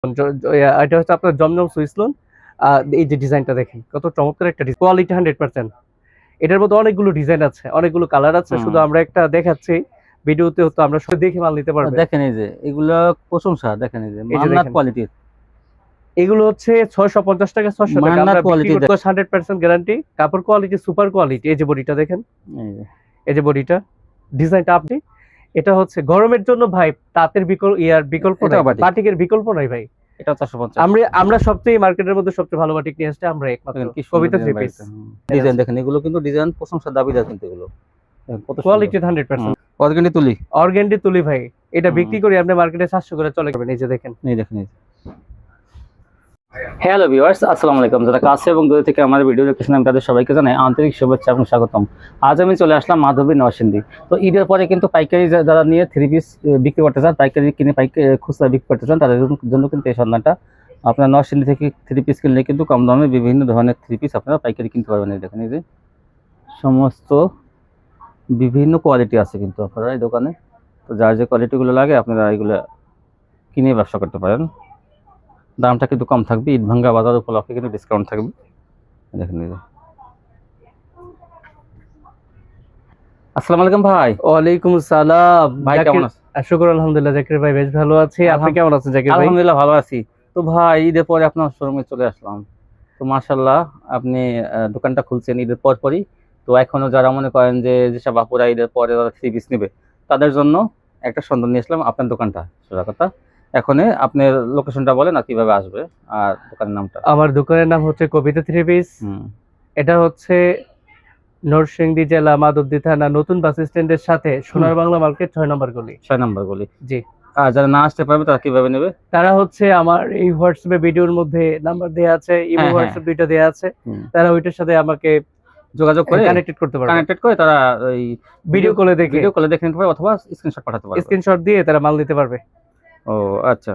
এটা হচ্ছে আপনার জমজম সুইস লোন। এই যে ডিজাইনটা দেখেন কত চমৎকার একটা কোয়ালিটি 100%। এটার মধ্যে অনেকগুলো ডিজাইন আছে, অনেকগুলো কালার আছে, শুধু আমরা একটা দেখাচ্ছি ভিডিওতে, হতো আমরা সব দেখে মাল নিতে পারবো। দেখেন এই যে এগুলো প্রশংসা, দেখেন এই যে মান্নাত কোয়ালিটির, এগুলো হচ্ছে 650 টাকা, 600 টাকা মান্নাত আমরা কোয়ালিটি, 100% গ্যারান্টি, কাপড় কোয়ালিটি সুপার কোয়ালিটি। এই যে বডিটা দেখেন, এই যে বডিটা ডিজাইনটা আপনি, এটা হচ্ছে গরমের জন্য ভাই তাঁতের বিকল্প নাই, বাটিকের বিকল্প নাই ভাই। এটা 450। আমরা সবচেয়ে মার্কেটের মধ্যে সবচেয়ে ভালো বাটিক নিয়ে আসছে আমরা একমাত্র কবিতা থ্রি পিস। ডিজাইন দেখেন, এগুলো কিন্তু ডিজাইন প্রশংসার দাবিদার, কিন্তু এগুলো কোয়ালিটি 100%। অর্গানডি তুলি ভাই, এটা বিক্রি করি আপনি মার্কেটে 700 করে চলে যাবেন। এই যে দেখেন, এই দেখেন। হ্যালো ভিউয়ার্স, আসসালামু আলাইকুম। যারা কাছে এবং দূরে থেকে আমার ভিডিও দেখতেছেন আমি তাদের সবাইকে জানাই আন্তরিক শুভেচ্ছা এবং স্বাগতম। আজ আমি চলে আসলাম মাধবী নরসিংদী। তো ঈদের পরে কিন্তু পাইকারি যারা নিয়ে থ্রি পিস বিক্রি করতে চান, পাইকারি কিনে খুচরা বিক্রি করতে চান, তাদের জন্য কিন্তু এই সন্ধানটা। আপনার নরসিংদী থেকে থ্রি পিস কিনলে কিন্তু কম দামে বিভিন্ন ধরনের থ্রি পিস আপনারা পাইকারি কিনতে পারবেন। এই দেখেন, এই যে সমস্ত বিভিন্ন কোয়ালিটি আছে কিন্তু আপনারা এই দোকানে। তো যার যে কোয়ালিটিগুলো লাগে আপনারা এগুলো কিনে ব্যবসা করতে পারেন। দামটা কিন্তু কম থাকবে, ঈদ ভাঙ্গা বাজার উপলক্ষে কিন্তু ডিসকাউন্ট থাকবে। দেখেন, আসসালামু আলাইকুম ভাই। ওয়ালাইকুম আসসালাম ভাই, কেমন আছেন? শুকর আলহামদুলিল্লাহ জাকির ভাই, বেশ ভালো আছি। আপনি কেমন আছেন জাকির ভাই? আলহামদুলিল্লাহ ভালো আছি। তো ভাই, ঈদের পরে আপনার শোরুমে চলে আসলাম। তো মাশাআল্লাহ আপনি দোকানটা খুলছেন ঈদের পরই। তো এখনো যারা মনে করেন যে যেসব বাপুরা ঈদের পরে যারা থ্রি পিস নেবে, তাদের জন্য একটা সন্ধান নিয়ে আসলাম আপনার দোকানটা। সোজা কথা, এখন আপনার লোকেশনটা বলেন আর কিভাবে আসবে, আর দোকানের নামটা। আমার দোকানের নাম হচ্ছে কবিতা থ্রি পিস। এটা হচ্ছে নরসিংদী জেলা মাধবদী থানা নতুন বাস স্ট্যান্ডের সাথে সোনার বাংলা মার্কেট 6 নম্বর গলি। 6 নম্বর গলি, জি। আর যারা না আসতে পারবে তারা কিভাবে নেবে? তারা হচ্ছে আমার এই হোয়াটসঅ্যাপে ভিডিওর মধ্যে নাম্বার দেয়া আছে, ইমো হোয়াটসঅ্যাপ দুইটা দেয়া আছে, তারা ওইটার সাথে আমাকে যোগাযোগ করে কানেক্টেড করতে পারবে। কানেক্টেড করে তারা ওই ভিডিও কলে দেখে নিতে পারবে, অথবা স্ক্রিনশট পাঠাতে পারবে। স্ক্রিনশট দিয়ে তারা মাল নিতে পারবে। ও আচ্ছা,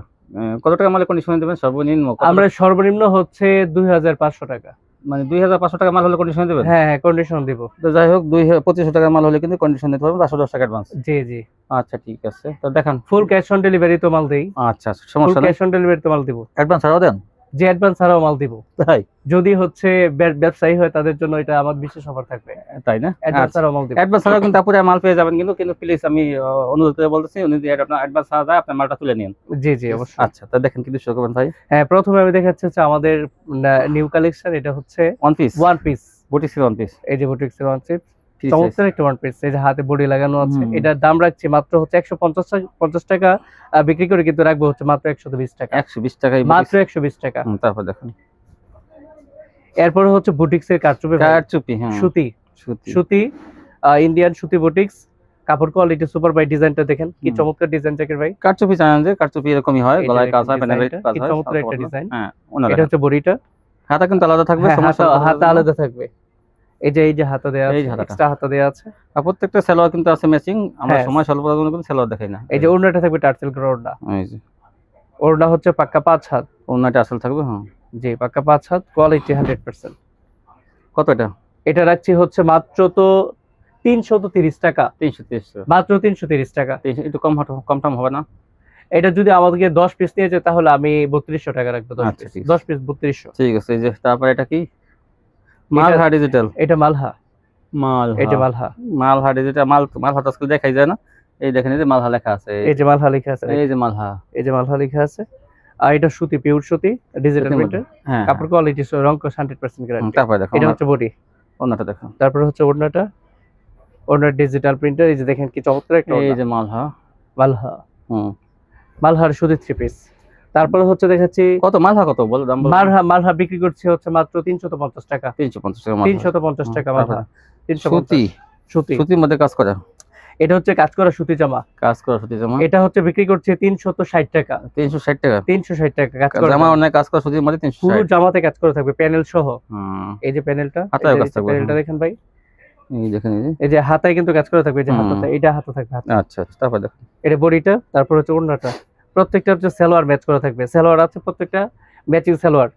কত টাকা মালের কন্ডিশন দেবেন সর্বনিম্ন? আমরা সর্বনিম্ন হচ্ছে 2500 টাকা, মানে 2500 টাকা মাল হলে কন্ডিশন দেবেন? হ্যাঁ কন্ডিশন দিব। তো যাই হোক, 2500 টাকা মাল হলে কিন্তু কন্ডিশন দিতে পারবেন, 510 টাকা অ্যাডভান্স। জি জি, আচ্ছা ঠিক আছে। তো দেখেন, ফুল ক্যাশ অন ডেলিভারি তো মাল দেই। আচ্ছা সমস্যা নাই, ক্যাশ অন ডেলিভারি তো মাল দিব। অ্যাডভান্স ছাড়াও দেন? যে অ্যাডভান্স ছাড়াও মাল দিব। তাই? যদি হচ্ছে ব্যবসায়ী হয় তাদের জন্য এটা আমার বিশেষ অফার থাকবে। তাই না? অ্যাডভান্স ছাড়াও মাল দিব। অ্যাডভান্স ছাড়াও কিন্তু আপুরা মাল পেয়ে যাবেন, কিন্তু প্লিজ আমি অনুরোধ করে বলতেছি, উনি যদি আপনার অ্যাডভান্স ছাড়া যায় আপনার মালটা তুলে নিন। জি জি অবশ্যই। আচ্ছা, তো দেখেন কিন্তু শুরু করবেন ভাই। হ্যাঁ, প্রথমে আমি দেখাচ্ছি হচ্ছে আমাদের নিউ কালেকশন। এটা হচ্ছে ওয়ান পিস বুটিক্সের ওয়ান পিস। এই যে বুটিক্সের ওয়ান পিস, চমৎকার একটা ওয়ান পিস। এই যে হাতে বডি লাগানো আছে। এটার দাম রাখছি মাত্র হচ্ছে 150 টাকা বিক্রি করে, কিন্তু রাখবো হচ্ছে মাত্র 120 টাকা। 120 টাকা, মাত্র 120 টাকা। তারপর দেখেন, এরপরে হচ্ছে বুটিক্সের কারচুপি। হ্যাঁ, সুতি ইন্ডিয়ান সুতি বুটিক্স, কাপড় কোয়ালিটি সুপার। বাই ডিজাইনটা দেখেন কি চমৎকার ডিজাইন জাকির ভাই। কারচুপি জানেন যে কারচুপি এরকমই হয়, গলায় কাজ হয়, প্যানেলে কাজ হয়, চমৎকার একটা ডিজাইন। হ্যাঁ, এটা হচ্ছে বডিটা। হাতা কিন্তু আলাদা থাকবে, হাতা আলাদা থাকবে। এই যে হাতা দেয়া আছে, এক্সট্রা হাতা দেয়া আছে। আর প্রত্যেকটা সালোয়ার কিন্তু আছে ম্যাচিং। আমরা সময় স্বল্পতার জন্য কিন্তু সালোয়ার দেখাই না। এই যে ওড়নাটা থাকবে টার্সেল করে ওড়না। এই যে ওড়না হচ্ছে পাক্কা 5 হাত। ওড়নাটা আসল থাকবে। হ্যাঁ জি, পাক্কা 5 হাত, কোয়ালিটি 100%। কত এটা? এটা রাখছি হচ্ছে মাত্র তো 330 টাকা। 330 মাত্র 330 টাকা। একটু কম টম হবে না? এটা যদি আমাদেরকে 10 পিস নিয়ে যায় তাহলে আমি 3200 টাকা রাখবো। 10 পিস 3200। ঠিক আছে। এই যে তারপর এটা কি? মালহা ডিজিটাল। এটা মালহা। এটা মালহা ডিজিটাল। মালহা তো আজকে দেখাই যায় না। এই দেখেন, এই যে মালহা লেখা আছে। এই যে মালহা লেখা আছে। এই যে মালহা লেখা আছে। আর এটা সুতি, পিওর সুতি, ডিজিটাল প্রিন্টার। কাপড় কোয়ালিটি রং 100% গ্যারান্টি। তারপর দেখো, এটা হচ্ছে বডি। ওড়নাটা দেখো। তারপর হচ্ছে ওড়নাটা, ওড়নার ডিজিটাল প্রিন্টার। এই যে দেখেন কি চমৎকার একটা। এই যে মালহা। মালহার সুতি থ্রি পিস। তারপরে হচ্ছে দেখাচ্ছি কত মালহা, কত বল দাম? মালহা বিক্রি করছে হচ্ছে মাত্র 350 টাকা। 350 টাকা মালহা। সুতির মধ্যে কাজ করা। এটা হচ্ছে কাজ করা সুতি জামা। এটা হচ্ছে বিক্রি করছে 360 টাকা। 360 টাকা কাজ করা জামা। অনেক কাজ করা সুতির মধ্যে 360। পুরো জামাতে কাজ করা থাকবে, প্যানেল সহ। এই যে প্যানেলটা, প্যানেলটা দেখেন ভাই। এই দেখেন, এই যে হাতায় কিন্তু কাজ করা থাকবে। এই যে হাতাতে, এটা হাতা থাকবে। আচ্ছা, তারপর দেখেন এটা বডিটা। তারপর হচ্ছে ওড়নাটা। প্রত্যেকটা হচ্ছে সালোয়ার ম্যাচ করা থাকবে। সালোয়ার আছে প্রত্যেকটা ম্যাচিং সালোয়ার।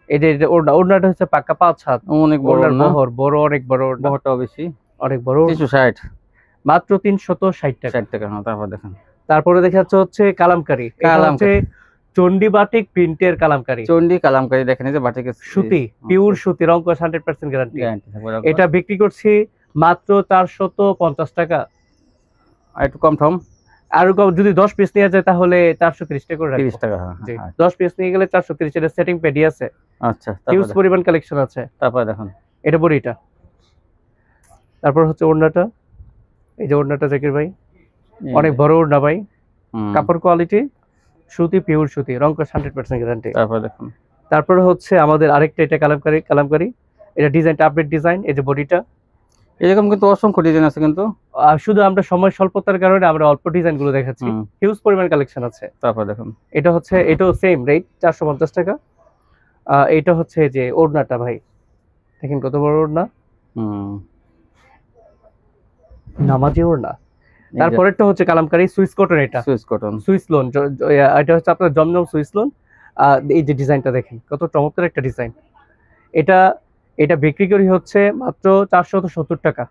এই যে ওড়নাটা হচ্ছে পাক্কা 5 হাত। অনেক বড় বড়, অনেক বড়। বহরটাও বেশি, অনেক বড়। 360, মাত্র 360 টাকা। 60 টাকা। তারপর দেখেন, তারপরে দেখাচ্ছে হচ্ছে কালামকারী। এটা হচ্ছে চন্ডী বাটিক প্রিন্টের কালামকারী, চন্ডী কালামকারী দেখেন, এই যে বাটিক সুতি, পিওর সুতি, রং কস 100% গ্যারান্টি। গ্যারান্টি থাকবে। এটা বিক্রি করছি মাত্র 450 টাকা। আর একটু কম ঠম, আর যদি 10 পিস নিয়ে যায় তাহলে 430 টাকা করে রাখবো। 30 টাকা। জি, 10 পিস নিয়ে গেলে 430। এটা সেটিং পেডি আছে, আচ্ছা, হিউজ পরিমাণ কালেকশন আছে। তারপর দেখুন এটা বড়িটা। তারপর হচ্ছে ওড়নাটা, এই যে ওড়নাটা জাকির ভাই, অনেক বড় ওড়না ভাই, কাপড় কোয়ালিটি সুতি, পিওর সুতি, রং কস 100% গ্যারান্টি। তারপর দেখুন, তারপরে হচ্ছে আমাদের আরেকটা, এটা কালামকারী, এটা ডিজাইনটা আপডেট ডিজাইন। এই যে বডিটা, এরকম কিন্তু অসংখ্য ডিজাইন আছে, কিন্তু শুধু আমরা সময় স্বল্পতার কারণে আমরা অল্প ডিজাইন গুলো দেখাচ্ছি, হিউজ পরিমাণ কালেকশন আছে। তারপর দেখুন, এটা হচ্ছে, এটাও সেম রেট 450 টাকা। এটা হচ্ছে যে ওড়নাটা ভাই, দেখেন কত বড় ওড়না, নামাজি ওড়না। তারপরেরটা হচ্ছে কালামকারী সুইস কটন, এটা সুইস লোন, এটা হচ্ছে আপনার জমজম সুইস লোন। এই যে ডিজাইনটা দেখেন কত চমৎকার একটা ডিজাইন। এটা বিক্রি করি হচ্ছে মাত্র 470 টাকা।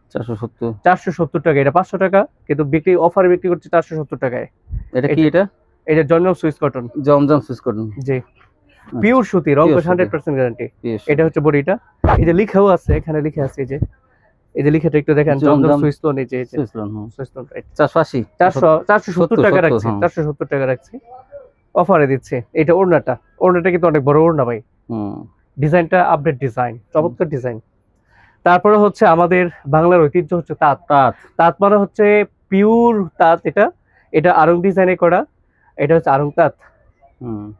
470 টাকা, এটা 500 টাকা, কিন্তু বিক্রি অফারে বিক্রি করছে 470 টাকায়। এটা কি? এটা জমজম সুইস কটন, সুইস কটন, জি, পিওর সুতি, রং 100% গ্যারান্টি। এটা হচ্ছে বডিটা, এই যে লিখাও আছে, এখানে লিখে আছে, এই যে লিখাটা একটু দেখেন, জমজম সুইস লোন, এই যে সুইস লোন, রাইট। 470 টাকা রাখছি, 470 টাকা রাখছি, অফারে দিচ্ছে। এটা ওড়নাটা কিন্তু অনেক বড় ওড়না ভাই, ডিজাইনটা আপডেট ডিজাইন, চমৎকার ডিজাইন। তারপরে হচ্ছে আমাদের বাংলার ঐতিহ্য হচ্ছে তাঁত মানে হচ্ছে পিওর তাঁত। এটা আরং ডিজাইনে করা, এটা হচ্ছে আরং তাঁত,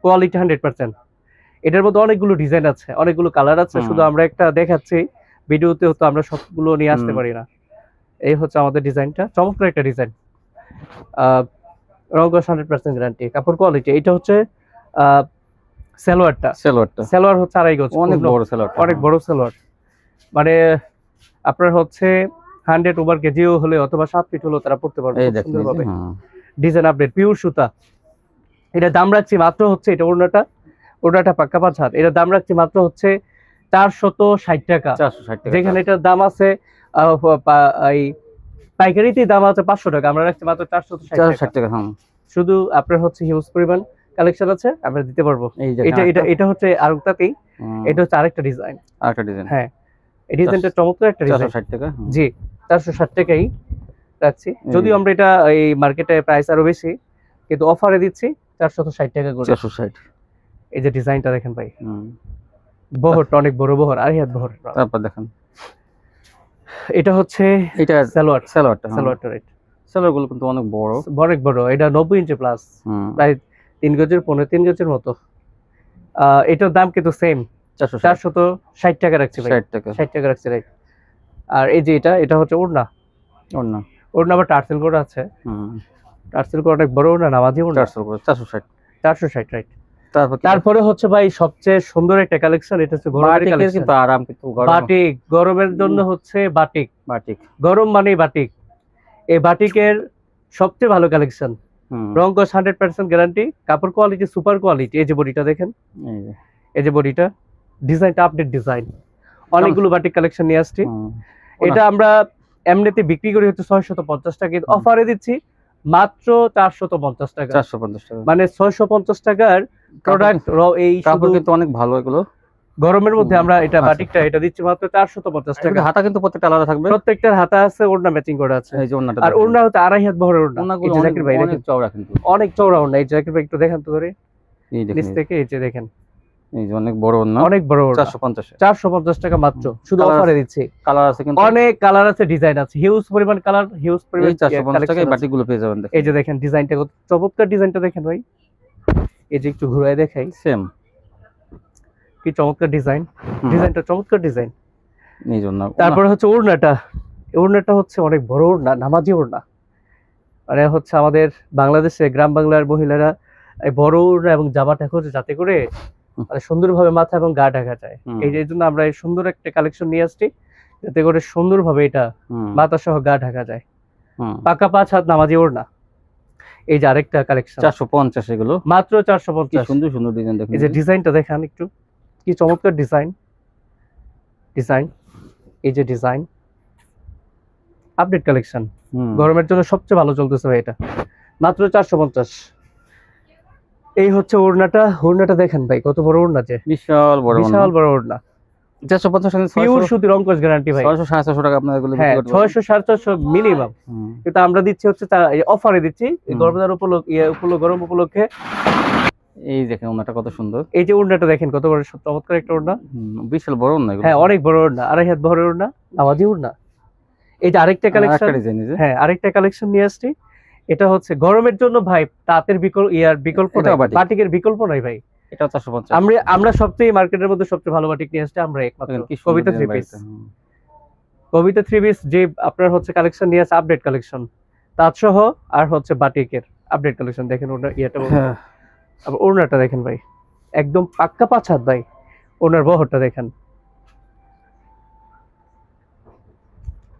কোয়ালিটি 100%। এটার মধ্যে অনেকগুলো ডিজাইন আছে, অনেকগুলো কালার আছে, শুধু আমরা একটা দেখাচ্ছি, ভিডিওতে হতো আমরা সবগুলো নিয়ে আসতে পারি না। এই হচ্ছে আমাদের ডিজাইনটা, চমৎকার একটা ডিজাইন, রং 100% গ্যারান্টি, কাপড় কোয়ালিটি। এটা হচ্ছে সালোয়ার হচ্ছে 2.5 গজ, অনেক বড় সালোয়ার, মানে আপনার হচ্ছে 100 ওভার কেজিও হলে অথবা 7 ফিট হলেও তারা পড়তে পারবে সুন্দরভাবে। ডিজাইন আপডেট, পিওর সুতা। এটা দাম রাখছি মাত্র হচ্ছে, এটা ওড়নাটা পাক্কা 5 হাত। এটা দাম রাখছি মাত্র হচ্ছে 460 টাকা। যেখানে এটার দাম আছে এই পাইকারিতে দাম আছে 500 টাকা, আমরা রাখছি মাত্র 460 টাকা। শুধু আপনার হচ্ছে হিউজ পরিমাণ কালেকশন আছে, আমরা দিতে পারবো। এটা হচ্ছে আরেকটাতেই, এটা হচ্ছে আরেকটা ডিজাইন, হ্যাঁ, এই ডিজাইনটা চমৎকার একটা ডিজাইন। 460 টাকা, জি, 460 টাকাই রাখছি। যদিও আমরা এটা এই মার্কেটে প্রাইস আরো বেশি, কিন্তু অফারে দিচ্ছি 460 টাকা করে। 460। এই যে ডিজাইনটা দেখেন ভাই, বহরটা অনেক বড় বহর, আড়াই বহর। তারপর দেখেন, এটা হচ্ছে সালোয়ারটা রাইট। সালোয়ারগুলো কিন্তু অনেক বড়, এটা 90 ইঞ্চি প্লাস, প্রায় 3 গজের 3 গজের মতো। এটার দাম কিন্তু সেম 460 টাকা রাখছি ভাই, 60 টাকা রাখছি রাইট। আর এই যে এটা হচ্ছে ওড়না আবার টার্সেল করা আছে, টার্সেল করা অনেক বড় ওড়না, নামাজি ওড়না, 460 রাইট। তারপরে হচ্ছে ভাই সবচেয়ে সুন্দর একটা কালেকশন, এটা হচ্ছে গরমের কালেকশন, কিন্তু আরাম, কিন্তু বাটিক, গরমের জন্য হচ্ছে বাটিক, গরম মানে বাটিক। এই বাটিকের সবচেয়ে ভালো কালেকশন, রং 100% গ্যারান্টি, কাপড় কোয়ালিটি সুপার কোয়ালিটি। এই যে বডিটা দেখেন, এই যে বডিটা, ডিজাইনটা আপডেট ডিজাইন, অনেকগুলো বাটিক কালেকশন নিয়ে আসছি। এটা আমরা এমনিতে বিক্রি করি হচ্ছে 650 টাকা, কিন্তু অফারে দিচ্ছি মাত্র 450 টাকা। মানে 650 টাকার প্রোডাক্ট, এই কাপড় কিন্তু অনেক ভালো। এগুলো গরমের মধ্যে আমরা এটা বাটিকটা এটা দিচ্ছি মাত্র 450 টাকা। হাতা কিন্তু প্রত্যেকটা আলাদা থাকবে, প্রত্যেকটার হাতা আছে, ওড়না ম্যাচিং করা আছে। এই যে ওড়নাটা, আর ওড়না হচ্ছে 2.5 হাত বহরের ওড়না, অনেক চওড়া, কিন্তু অনেক চওড়া ওড়না। এই জাকির ভাই একটু দেখান তো ধরে, এই নিচ থেকে, এই যে দেখেন, এই যে অনেক বড় ওড়না, অনেক বড় ওড়না। 450 টাকা মাত্র, শুধু অফারে দিচ্ছি। কালার আছে, কিন্তু অনেক কালার আছে, ডিজাইন আছে, হিউজ পরিমাণ কালার, হিউজ পরিমাণ। 450 টাকায় বাটিকগুলো পেয়ে যাবেন। এই যে দেখেন ডিজাইনটা, কত চমৎকার ডিজাইনটা দেখেন ভাই। এই যে একটু ঘুরায় দেখাই, সেম কি চমৎকার ডিজাইন, ডিজাইনটা চমৎকার ডিজাইন। এই জন্য তারপরে হচ্ছে ওড়নাটা হচ্ছে অনেক বড় ওড়না, নামাজি ওড়না, মানে হচ্ছে আমাদের বাংলাদেশে গ্রাম বাংলার মহিলারা এই বড় ওড়না এবং জামাটা হচ্ছে যাতে করে মানে সুন্দরভাবে মাথা এবং গা ঢাকা যায়। এই জন্য আমরা এই সুন্দর একটা কালেকশন নিয়ে আসছি, যাতে করে সুন্দরভাবে এটা মাথা সহ গা ঢাকা যায়। পাকা 5 হাত নামাজি ওড়না। এই যে আরেকটা কালেকশন, 450, এগুলো মাত্র 450। সুন্দর সুন্দর ডিজাইন দেখেন, এই যে ডিজাইনটা দেখেন একটু, কি চমৎকার ডিজাইন। এই যে ডিজাইন আপডেট কালেকশন, গরমের জন্য সবচেয়ে ভালো চলতেছে ভাই, এটা মাত্র 450। এই হচ্ছে ওড়নাটা দেখেন ভাই কত বড় ওড়না, যে বিশাল বড় বিশাল বড় ওড়না, 450 টাকা পিওর সুতির অঙ্কশ গ্যারান্টি ভাই। 600 750 টাকা আপনার এগুলো হ্যাঁ, বিক্রি করতে পারবেন। 600 450 মিনিমাম। হুম। কিন্তু আমরা দিচ্ছি হচ্ছে অফারে দিচ্ছি হুম। গরমের গরম উপলক্ষে। এই দেখেন ওনাটা কত সুন্দর। এই যে ওড়নাটা দেখেন কত বড় চমৎকার একটা ওড়না। বিশাল বড় না এগুলো। হ্যাঁ, অনেক বড় ওড়না, 2.5 হাত বড় ওড়না, নামাজি ওড়না। এই যে আরেকটা কালেকশন, আরেকটা ডিজাইন এই যে। হ্যাঁ আরেকটা কালেকশন নিয়ে আসছি। এটা হচ্ছে গরমের জন্য ভাই, তাঁতের বিকল্প নাই, এটাও বাটিক। বাটিকের বিকল্প নাই ভাই। এটা 450। আমরা সবচেয়ে মার্কেটের মধ্যে সবচেয়ে ভালো বাটিক নিয়ে আসছি আমরা একমাত্র, দেখেন কি সুন্দর কবিতা ডিজাইন 3 পিস। বাড়িতে। হুম। কবিতা 3 পিস যে আপনার হচ্ছে কালেকশন নিয়ে আসছে, আপডেট কালেকশন, তাঁত সহ আর হচ্ছে বাটিকের আপডেট কালেকশন। দেখেন ওনার ইয়েটা, হ্যাঁ। আবার ওড়নাটা দেখেন ভাই, একদম পাক্কা 5 হাত ভাই। ওনার বহরটা দেখেন,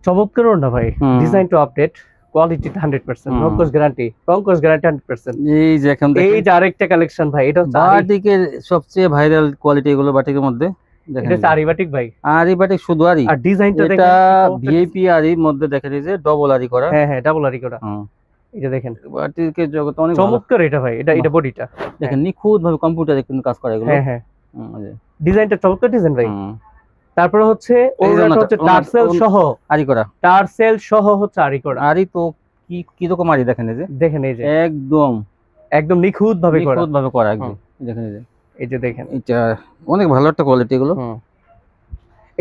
চমৎকার ওড়না ভাই। হুম। Design to update, quality 100%, hmm. রঙ্কশ guarantee 100%। এই যে এখন এই দেখেন যে আরেকটা কালেকশন ভাই, এটা হচ্ছে বাটিকের সবচেয়ে ভাইরাল কোয়ালিটি এগুলো বাটিকের মধ্যে দেখেন। এটা হচ্ছে আরি বাটিক ভাই। আরি বাটিক শুধু আরি। আর ডিজাইনটা দেখেন এটা কি চমৎকার। ভিআইপি আরির মধ্যে দেখেন এই যে ডবল আরি করা। হ্যাঁ হ্যাঁ, ডাবল আরি করা। হুম। এটা দেখেন বাটিকের জগৎ অনেক ভালো। চমৎকার এটা ভাই, এটা বডিটা দেখেন নিখুঁত ভাবে কম্পিউটারে কিন্তু কাজ করে এগুলো। হ্যাঁ হ্যাঁ, হুম, এই যে। ডিজাইনটা চমৎকার ডিজাইন ভাই। হুম। তারপরে হচ্ছে এই যে ওড়নাটা হচ্ছে টার্সেল সহ, আরি করা। টার্সেল সহ হচ্ছে আরি করা। আরি তো কি কি রকম আরি দেখেন এই যে। দেখেন এই যে একদম নিখুঁত ভাবে করা। নিখুঁত ভাবে করা একদম। দেখেন এই যে। এই যে দেখেন এটা অনেক ভালো একটা কোয়ালিটি এগুলো। হুম।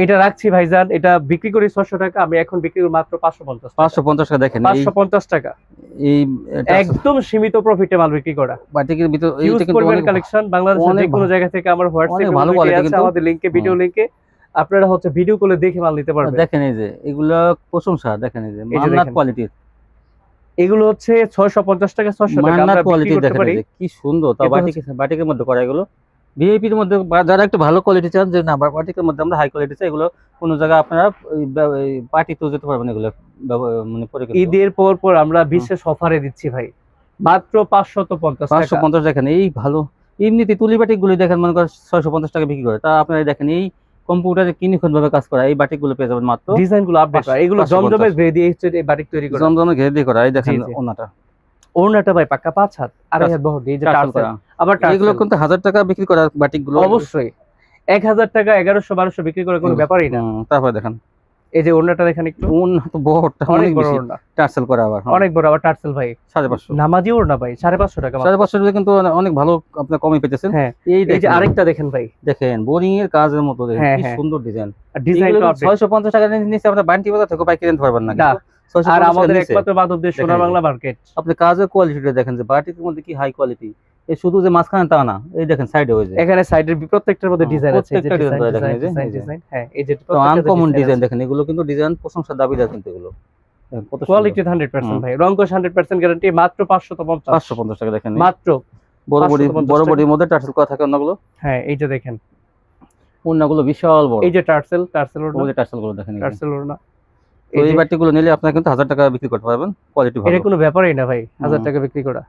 এটা রাখছি ভাইজান, এটা বিক্রি করি 600 টাকা, আমি এখন বিক্রি করি মাত্র 550 টাকা। 550 টাকা দেখেন। এই 550 টাকা, এই এটা একদম সীমিত প্রফিটে মাল বিক্রি করা। বাটিকের ভিতর হিউজ এইটা কিন্তু পরিমাণ অনেক কালেকশন, বাংলাদেশের অনেক যে কোনো ভালো। জায়গা থেকে আমার অনেক হোয়াটসঅ্যাপে ভালো ভালো quality আছে, কিন্তু। আমাদের লিংকে, ভিডিও লিংকে আপনারা হচ্ছে ভিডিও কলে দেখে মাল নিতে পারবেন। দেখেন এই যে এগুলা প্রশংসা দেখেন এই যে এই যে মান্নাত দেখেন। কোয়ালিটির। এগুলো হচ্ছে 650 টাকা, 600 টাকা মান্নাত আমরা বিক্রি কোয়ালিটি করতে দেখেন পারি। এই যে কি সুন্দর। তা এটা বাটিকের মধ্যে করা এগুলো ভিআইপির মধ্যে যারা একটু ভালো কোয়ালিটি চান যে না বাটিকের মধ্যে আমরা হাই কোয়ালিটি চাই, এগুলো কোন জায়গায় আপনারা পার্টিতেও যেতে পারবেন এগুলো মানে পরে কিন্তু। ঈদের পর আমরা বিশেষ অফারে দিচ্ছি ভাই, মাত্র 550 টাকা। 550 দেখেন এই ভালো। এমনিতে তুলি বাটিক গুলি দেখেন মনে করেন 650 টাকা বিক্রি করে, তা আপনারা দেখেন এই কম্পিউটারে কি নিখুঁত ভাবে কাজ করা এই বাটিক গুলো পেয়ে যাবেন মাত্র। ডিজাইন গুলো আপডেট করা, এগুলো 550 জমজমের গ্রে দিয়ে হচ্ছে এই বাটিক তৈরি করা। জমজমে ঘের দিয়ে করা। এই দেখেন জি, জি। ওনাটা ওড়নাটা ভাই পাক্কা 5 হাত, 2.5 হাত বহর দিয়ে, এই যে টার্সেল টার্সেল, করা। আবার এগুলো টার্সেল কিন্তু 1000 টাকা বিক্রি করা বাটিক গুলো অবশ্যই 1000 টাকা 1100 1200 বিক্রি করে কোনো ব্যাপারই না। তারপর দেখেন এই যে ওড়নাটা দেখেন একটু, ওড়না তো বড়টা অনেক অনেক বড় বেশি। ওড়না, টার্সেল করা আবার অনেক বড়, আবার টার্সেল ভাই 550। নামাজি ওড়না ভাই 550 টাকা মাত্র। 550 টাকা কিন্তু অনেক ভালো আপনি কমই পেতেছেন। হ্যাঁ, এই এই যে দেখেন আরেকটা দেখেন ভাই, দেখেন বোরিং এর কাজের মতো দেখেন হ্যাঁ, কি হ্যাঁ। সুন্দর ডিজাইন। আর ডিজাইনটা আপডেট 650 টাকা নিচে আপনারা বান্টি বাজার থেকে পাইকারি নিতে পারবেন না। না। কিন্তু 650 আর টাকার আমাদের নিচে একমাত্র মাধব দেশ সোনার দেখেন। বাংলা মার্কেট। আপনি কাজের কোয়ালিটিটা দেখেন যে বাটিকের মধ্যে কি হাই কোয়ালিটি। এই শুধু যে মাঝখানে তা না, এই দেখেন সাইডে হয়ে যায় এখানে সাইডের প্রত্যেকটার মধ্যে ডিজাইন আছে, এই যে প্রত্যেকটা ডিজাইন design দেখেন, এই যে, এই যে। ডিজাইন, হ্যাঁ এই যে তো আনকমন ডিজাইন দেখেন এগুলো কিন্তু ডিজাইন প্রশংসার দাবিদার কিন্তু এগুলো দেখেন কত কোয়ালিটি 100% ভাই, রংকশ 100% গ্যারান্টি, মাত্র 550 550 টাকা দেখেন। মাত্র। বড় 550 বডির মধ্যে টার্সেল করা থাকে অন্যগুলো। হ্যাঁ এই যে দেখেন, অন্যগুলো বিশাল বড়। এই যে টার্সেল ওড়না, ওই যে টার্সেল গুলো দেখেন এই যে। টার্সেল ওড়না। তো এই বাটিগুলো নিলে আপনারা কিন্তু 1000 টাকা বিক্রি করতে পারবেন, কোয়ালিটি ভালো। এটা কোনো ব্যাপারই না ভাই, 1000 টাকা বিক্রি করা।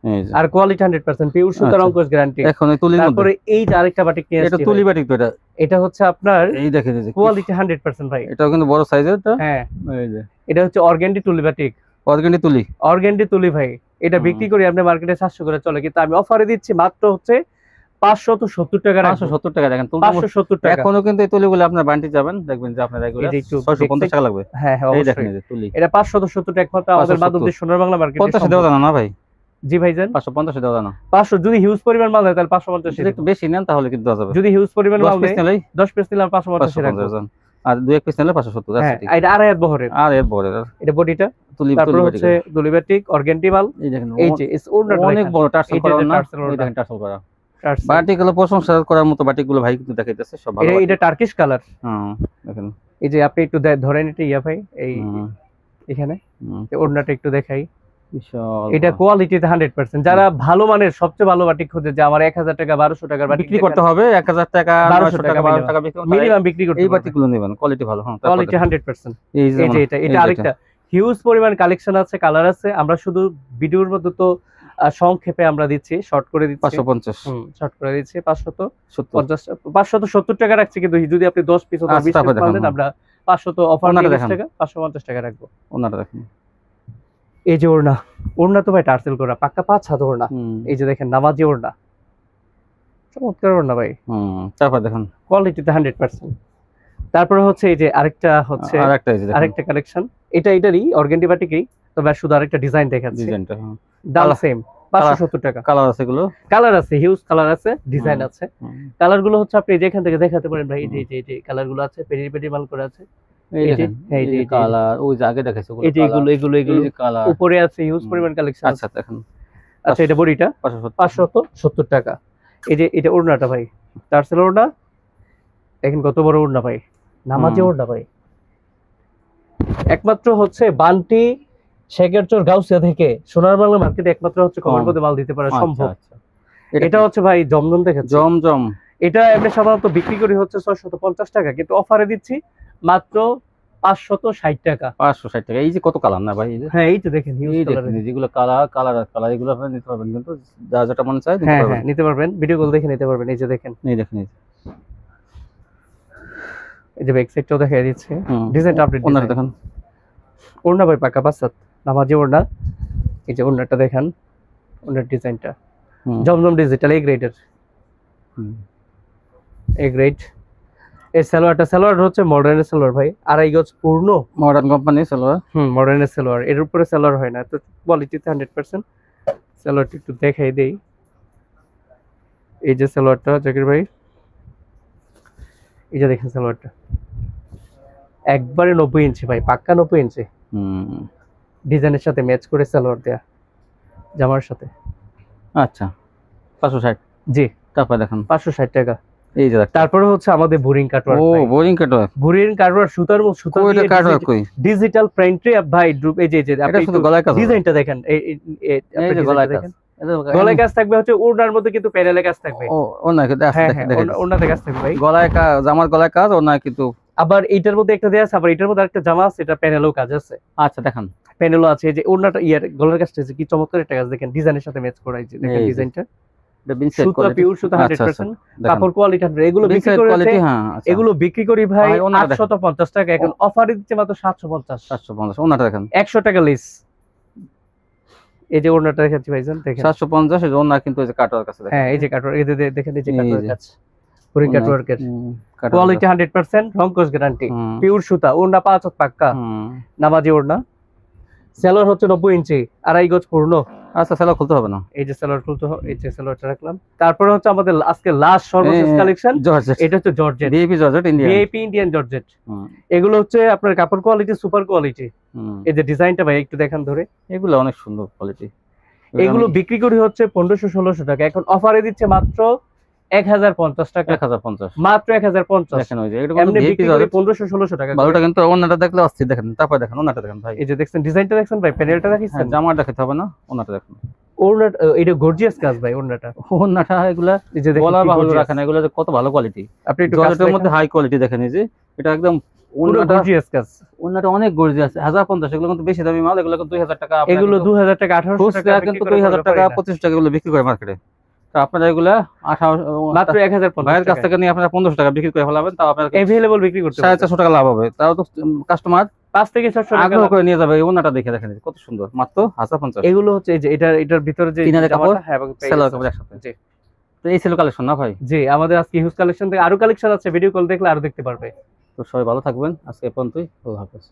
এই যে আর কোয়ালিটি 100% পিওর সুতা, আচ্ছা। রংকশ গ্যারান্টি। এখন এই তুলির মধ্যে তারপরে এই যে আরেকটা বাটিক নিয়ে এটা আসছি তুলি ভাই, বাটিক তো এটা হচ্ছে আপনার এই দেখেন এই যে কোয়ালিটি 100% ভাই। এটাও কিন্তু বড় সাইজের এটা। হ্যাঁ, এই যে এটা হচ্ছে অর্গান্ডি তুলি বাটিক, অর্গানিক তুলি। অর্গান্ডি তুলি ভাই। এটা বিক্রি করি আপনি মার্কেটে 700 করে চলে, কিন্তু আমি অফারে দিচ্ছি মাত্র হচ্ছে 570 টাকা। 570 টাকা দেখেন। 570 টাকা। এখনো কিন্তু এই তুলিগুলো আপনার বান্টি যাবেন দেখবেন যে আপনার এগুলো এই যে একটু 650 টাকা লাগবে। হ্যাঁ হ্যাঁ, এই দেখেন অবশ্যই এই যে তুলি এটা 570 টাকা একমাত্র আমাদের 570 মাধব দেশ সোনার বাংলা মার্কেটে। 50 দেওয়া জানা না ভাই। জি ভাইজান, 550 দেওয়া জানা। 500 যদি হিউজ পরিমাণ মাল হয় তাহলে 550 যদি একটু বেশি নেন তাহলে কিন্তু দেওয়া যাবে। যদি হিউজ পরিমাণ 10 মাল পিস নেয়, নিলেই 10 পিস নিলাম 550 রাখবো। 550 আর 2-1 পিস নিলে 570। হ্যাঁ, that's it। এটা আড়াই হাত বহরের, আর এর বড় এটা বডিটা। তুলি তারপর তুলি হচ্ছে দুলিবাটিক অর্গান্ডি মাল। এই দেখেন এই যে ওড়নাটা অনেক বড় টার্সেল এই যে করা না। টার্সেল এই ওড়না, দেখেন টার্সেল করা টার্সেল। বাটিক গুলো প্রশংসা করার মতো বাটিক গুলো ভাই কিন্তু দেখাইতেছে সব ভালো। এটা টার্কিশ কালার। হুম দেখেন এই যে আপনি একটু ধরেন এটা ইয়া ভাই, এই এখানে ওড়নাটা একটু দেখাই। বিশাল এটা কোয়ালিটিতে 100%। যারা ভালো মানের সবচেয়ে ভালো বাটিক খোঁজে, যে আমার 1000 টাকা 1200 টাকার বাটিক বিক্রি করতে হবে 1000 টাকা 900 টাকা 1200 টাকা বিক্রি করতে মিনিমাম বিক্রি করতে এই হবে। বাটিক গুলো নেবেন কোয়ালিটি ভালো। হ্যাঁ কোয়ালিটি 100%। এই এই যে এটা আরেকটা হিউজ পরিমাণ কালেকশন আছে, কালার আছে। আমরা শুধু ভিডিওর মধ্যে তো সংক্ষেপে আমরা দিচ্ছি, শর্ট করে দিচ্ছি। 550 শর্ট করে দিচ্ছি 570 টাকা রাখছি, কিন্তু যদি আপনি 10 পিস অথবা 20 পিস নেন আমরা 500 অফার 550 টাকা 550 টাকা রাখবো। ওনাটা দেখেন এই যে ওড়না, ওড়না তো ভাই টার্সেল করা পাক্কা 5 হাত ওড়না। হুম এই যে দেখেন নামাজি ওড়না, চমৎকার ওড়না ভাই, তারপর দেখুন কোয়ালিটিতে 100%। তারপরে হচ্ছে এই যে আরেকটা হচ্ছে আরেকটা এই যে দেখুন আরেকটা কালেকশন, এটারই অর্গানডি বাটিকই, তবে আর শুধু আরেকটা ডিজাইন দেখাচ্ছি, ডিজাইনটা দাম কালার- সেম 570 টাকা। কালার আছে এগুলো কালার আছে, হিউজ কালার আছে, ডিজাইন আছে। হুম। কালার গুলো হচ্ছে আপনি যেখান থেকে দেখাতে পারেন ভাই, এই যে কালার গুলো আছে, পেরি পেরি মাল করে আছে। এই এই যে, দেখেন এই যে, এই যে, কালার ওই যে আগে দেখাইছে এই যে এগুলো কালার উপরে আছে, হিউজ হুম। পরিমাণ কালেকশন আছে। আচ্ছা দেখেন আচ্ছা এটা বডিটা 570 টাকা। এই যে এটা ওড়নাটা ভাই, টার্সেল ওড়না, দেখেন কত বড় ওড়না ভাই, নামাজি হুম। ওড়না ভাই। একমাত্র হচ্ছে বান্টি শেখেরচর গাউসিয়া থেকে সোনার বাংলা মার্কেটে একমাত্র হচ্ছে কমের মধ্যে মাল দিতে পারা সম্ভব। আচ্ছা এটা হচ্ছে ভাই জমজম দেখাচ্ছি। জমজম এটা এমনি সাধারণত বিক্রি করি হচ্ছে 650 টাকা, কিন্তু অফারে দিচ্ছি মাত্র 560 টাকা। 560 টাকা। এই যে কত কালার না ভাই, এই যে হ্যাঁ এই তো দেখেন হিউজ এই কালার। দেখেন যেগুলো কালার এগুলো আপনি নিতে পারবেন, কিন্তু যা যেটা মনে চায় নিতে হ্যাঁ পারবেন। হ্যাঁ নিতে পারবেন, ভিডিও কল দেখে নিতে পারবেন। এই যে দেখেন, এই দেখেন এই যে। এই যে ব্যাক সাইডটাও দেখাই দিচ্ছে, হুম। ডিজাইনটা আপডেট ওনাটা দেখেন ওড়না ভাই পাকা 5 হাত নামাজি ওড়না। এই যে ওড়নাটা দেখেন, ওড়নার ডিজাইনটা হুম। জমজম ডিজিটাল এ গ্রেডের, হুম। A grade. এই সালোয়ার হচ্ছে মডার্নের সালোয়ার ভাই, 2.5 গজ পূর্ণ। Modern company salwar. মডার্নের সালোয়ার, এর উপরে সালোয়ার হয় না, তো কোয়ালিটিতে 100%। সালোয়ারটা একটু দেখাই দেই, এই যে সালোয়ারটা জাকির ভাই, এই যে দেখেন সালোয়ারটা একবারে 90 ইঞ্চি ভাই, পাক্কা 90 ইঞ্চি, হুম। ডিজাইনের সাথে ম্যাচ করে সালোয়ার দেয়া, জামার সাথে। আচ্ছা 560। জি তারপর দেখেন 560 টাকা। এই যে দেখেন। তারপরে হচ্ছে আমাদের বোরিং কাটওয়ার্ক। ও বোরিং কাটওয়ার্ক। বোরিং কাটওয়ার্ক সুতার সুতা কই এটা কাটওয়ার্ক কই? ডিজিটাল প্রিন্টে ভাই, এই যে এটা শুধু গলায় কাজ হবে। ডিজাইনটা দেখেন, এই যে গলায় কাজ। গলায় কাজ থাকবে, হচ্ছে ওড়নার মধ্যে কিন্তু প্যানেলে কাজ থাকবে। ও ওনাকে হ্যাঁ দেখেন হ্যাঁ দেখেন। ওড়নাতে কাজ থাকবে ভাই। গলায় কাজ, জামার গলায় কাজ, ওনা কিন্তু। আবার এইটার মধ্যে একটা দেয়া আছে, আবার এটার মধ্যে আরেকটা জামা আছে, এটা প্যানেলও কাজ আছে। আচ্ছা দেখেন প্যানেলও আছে। এই যে ওড়নাটা গলার কাজটা আছে, কি চমৎকার একটা কাজ দেখেন, ডিজাইনের সাথে ম্যাচ করা। এই যে দেখেন এই যে। ডিজাইনটা, এটা বিনসেট সুতা কোয়ালিটি। পিওর সুতা 100%, কাপড় কোয়ালিটি 100। এগুলো বিক্রি বিনসেট করে কোয়ালিটি। হ্যাঁ আচ্ছা। এগুলো বিক্রি করি ভাই ভাই, ওনাটা দেখেন। 850 টাকা, এখন অফারে দিচ্ছে মাত্র 750। 750। ওনাটা দেখেন 100 টাকা লেস। এই যে ওড়নাটা দেখাচ্ছি ভাইজান, দেখেন 750। এই যে ওনা কিন্তু এই যে কাটওয়ার্ক আছে দেখেন। হ্যাঁ এই যে কাটওয়ার্ক, এই যে দেখেন, এই যে এই কাটওয়ার্ক যে। কাজ, পুরি ওনা- কাটওয়ার্কের কাটওয়ার্ক কোয়ালিটি আছে। 100%, রংকশ গ্যারান্টি, হুম। পিওর সুতা, ওড়না 5 হাত পাক্কা, হুম। নামাজি ওড়না। সেলর হচ্ছে 90 ইঞ্চি, 2.5 গজ পূর্ণ। আচ্ছা সেটা খুলতে হবে না। এই যে সেলর খুলতে এই যে সেলরটা রাখলাম। তারপরে হচ্ছে আমাদের আজকে লাস্ট সর্বশেষ কালেকশন, জর্জেট। এটা হচ্ছে georgette, VIP georgette Indian. VIP Indian georgette. হুম। এগুলো হচ্ছে আপনার কাপড় কোয়ালিটি সুপার কোয়ালিটি। হুম। এই যে ডিজাইনটা ভাই একটু দেখান ধরে, এগুলো অনেক সুন্দর কোয়ালিটি। এগুলো বিক্রি করি হচ্ছে 1500-1600 টাকা, এখন অফারে দিচ্ছে মাত্র 1050 টাকা, 1050। মাত্র 1050। দেখেন ওই যে এটা এমনি ভিআইপি বিক্রি করি জর্জেট। 1500-1600 টাকা করে। ভালোটা কিন্তু ওনাটা দেখলে অস্থির দেখেন। তারপর দেখেন ওনাটা দেখেন ভাই। এই যে দেখছেন ডিজাইনটা দেখছেন ভাই, প্যানেলটা হ্যাঁ, দেখিছেন, জামাটা খেতে হবে না, ওনাটা দেখেন। ওড়নাটা এটা গর্জিয়াস কাজ ভাই, ওড়নাটা ওনাটা এগুলা এই যে দেখেন বলা কি বাহুল্য gorgeous। রাখেন, এগুলো যে কত ভালো কোয়ালিটি। আপনি একটু জর্জেটের মধ্যে হাই কোয়ালিটি দেখেন। এই যে এটা একদম পুরো ওনাটা, গর্জিয়াস কাজ। ওনাটা অনেক গর্জিয়াস। 1050। এগুলো কিন্তু বেশি দামি মাল, এগুলো কিন্তু 2000 টাকা। এগুলো 2000 টাকা 1800 খুচরা টাকা কিন্তু 2000 টাকা 25 টাকা এগুলো বিক্রি করে মার্কেটে। তো আপনারা এগুলা 18 মাত্র 1050 ভাইয়ের কাছ টাকা থেকে নিয়ে আপনারা 1500 টাকা বিক্রি করে ফেলাবেন, তাও আপনার अवेलेबल বিক্রি করতে পারবেন। 450 টাকা লাভ হবে। তাও তো কাস্টমার 5 থেকে 700 টাকা আগ্রহ লাভ। করে নিয়ে যাবে। এই ওনাটা দেখে দেখেন কত সুন্দর, মাত্র 1050। এগুলো হচ্ছে এই যে এটার ভিতরে যে তিন হাজার কাপড়, জামাটা, হ্যাঁ এবং সেলার কাপড় একসাথে। জি তো এই ছিল কালেকশন না ভাই? জি, আমাদের আজকে হিউজ কালেকশন থেকে আরো কালেকশন আছে, ভিডিও কল দেখলে আরো দেখতে পারবে। তো সবাই ভালো থাকবেন, আজকে এই পর্যন্তই। আল্লাহ হাফেজ।